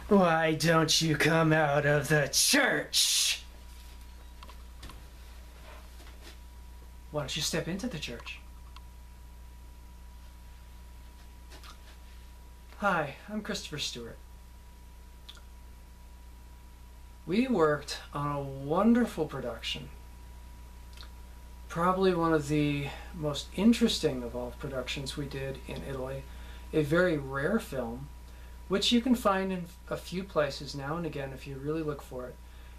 Why don't you come out of the church? Why don't you step into the church? Hi, I'm Christopher Stewart. We worked on a wonderful production, probably one of the most interesting of all productions we did in Italy, a very rare film, which you can find in a few places now and again if you really look for it.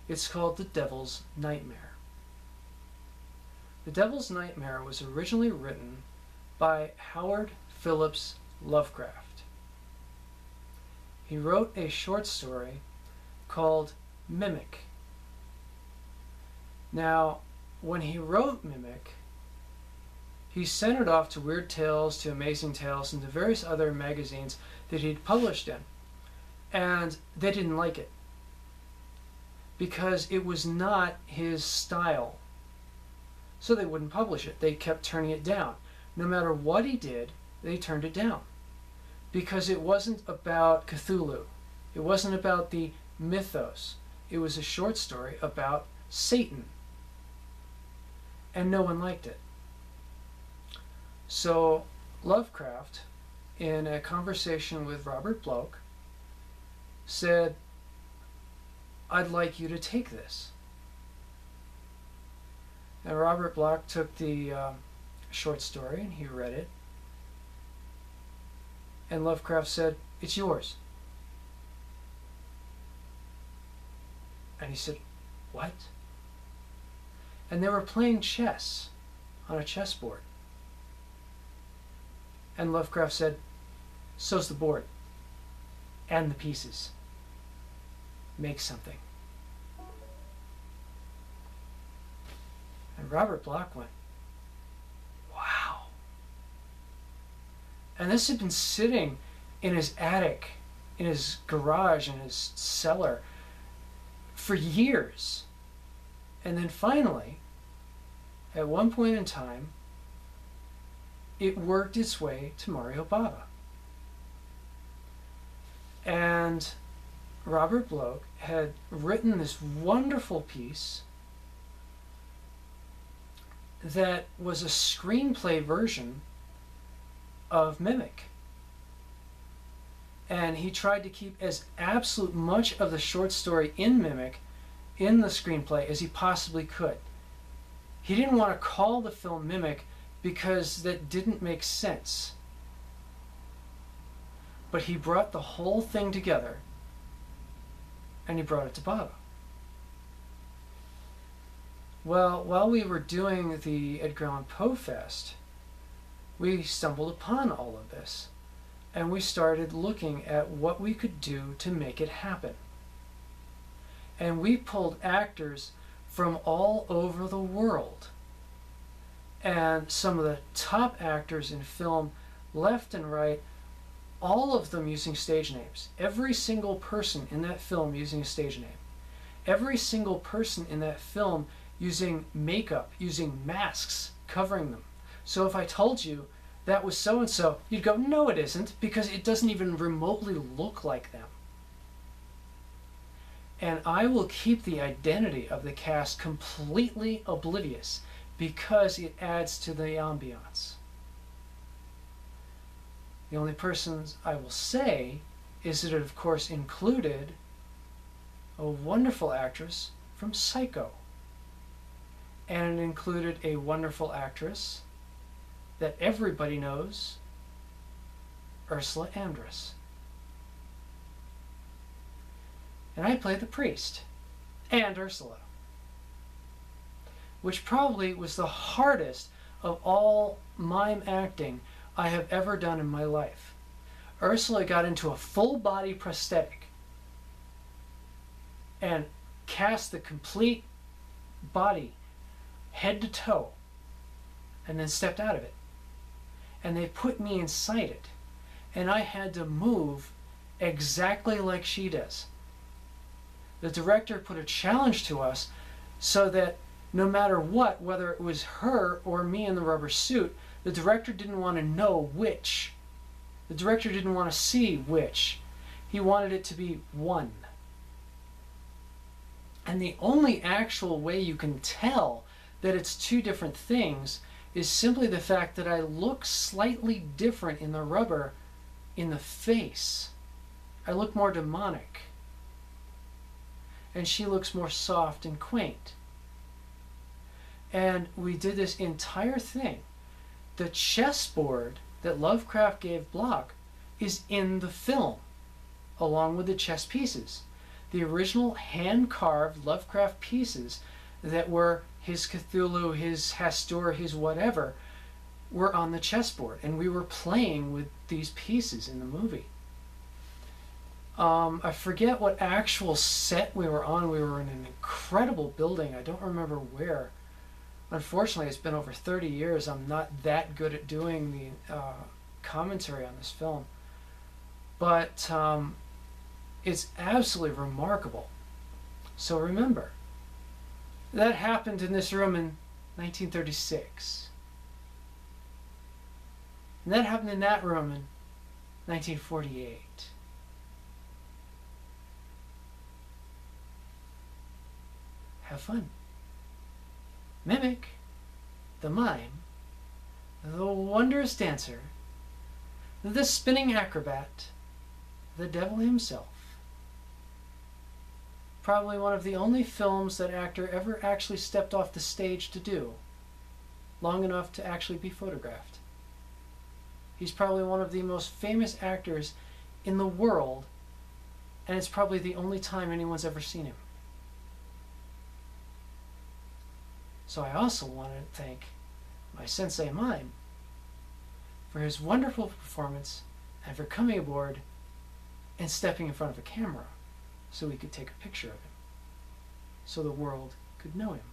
It's called The Devil's Nightmare. The Devil's Nightmare was originally written by Howard Phillips Lovecraft. He wrote a short story called Mimic. Now, when he wrote Mimic, he sent it off to Weird Tales, to Amazing Tales, and to various other magazines that he'd published in. And they didn't like it, because it was not his style. So they wouldn't publish it. They kept turning it down. No matter what he did, they turned it down. Because it wasn't about Cthulhu. It wasn't about the mythos. It was a short story about Satan. And no one liked it. So Lovecraft, in a conversation with Robert Bloch, said, "I'd like you to take this." And Robert Bloch took the short story and he read it. And Lovecraft said, "It's yours." And he said, "What?" And they were playing chess on a chessboard. And Lovecraft said, "So's the board and the pieces. Make something." And Robert Bloch went, "Wow." And this had been sitting in his attic, in his garage, in his cellar for years. And then finally, at one point in time, it worked its way to Mario Bava. And Robert Bloch had written this wonderful piece that was a screenplay version of Mimic. And he tried to keep as absolute much of the short story in Mimic in the screenplay as he possibly could. He didn't want to call the film Mimic because that didn't make sense. But he brought the whole thing together and he brought it to Bava. Well, while we were doing the Edgar Allan Poe Fest, we stumbled upon all of this, and we started looking at what we could do to make it happen. And we pulled actors from all over the world, and some of the top actors in film, left and right, all of them using stage names. Every single person in that film using a stage name. Every single person in that film using makeup, using masks covering them. So if I told you that was so-and-so, you'd go, "No, it isn't," because it doesn't even remotely look like them. And I will keep the identity of the cast completely oblivious because it adds to the ambiance. The only persons I will say is that it, of course, included a wonderful actress from Psycho. And it included a wonderful actress that everybody knows, Ursula Andress. And I played the priest, and Ursula, which probably was the hardest of all mime acting I have ever done in my life. Ursula got into a full body prosthetic and cast the complete body head to toe and then stepped out of it. And they put me inside it, and I had to move exactly like she does. The director put a challenge to us so that no matter what, whether it was her or me in the rubber suit, the director didn't want to know which. The director didn't want to see which. He wanted it to be one. And the only actual way you can tell that it's two different things is simply the fact that I look slightly different in the rubber in the face. I look more demonic. And she looks more soft and quaint. And we did this entire thing. The chessboard that Lovecraft gave Bloch is in the film, along with the chess pieces. The original hand-carved Lovecraft pieces that were his Cthulhu, his Hastur, his whatever, were on the chessboard. And we were playing with these pieces in the movie. I forget what actual set we were on. We were in an incredible building. I don't remember where. Unfortunately, it's been over 30 years. I'm not that good at doing the commentary on this film. But it's absolutely remarkable. So remember, that happened in this room in 1936. And that happened in that room in 1948. Have fun. Mimic the mime, the wondrous dancer, the spinning acrobat, the devil himself. Probably one of the only films that actor ever actually stepped off the stage to do, long enough to actually be photographed. He's probably one of the most famous actors in the world, and it's probably the only time anyone's ever seen him. So I also want to thank my sensei mime for his wonderful performance and for coming aboard and stepping in front of a camera so we could take a picture of him, so the world could know him.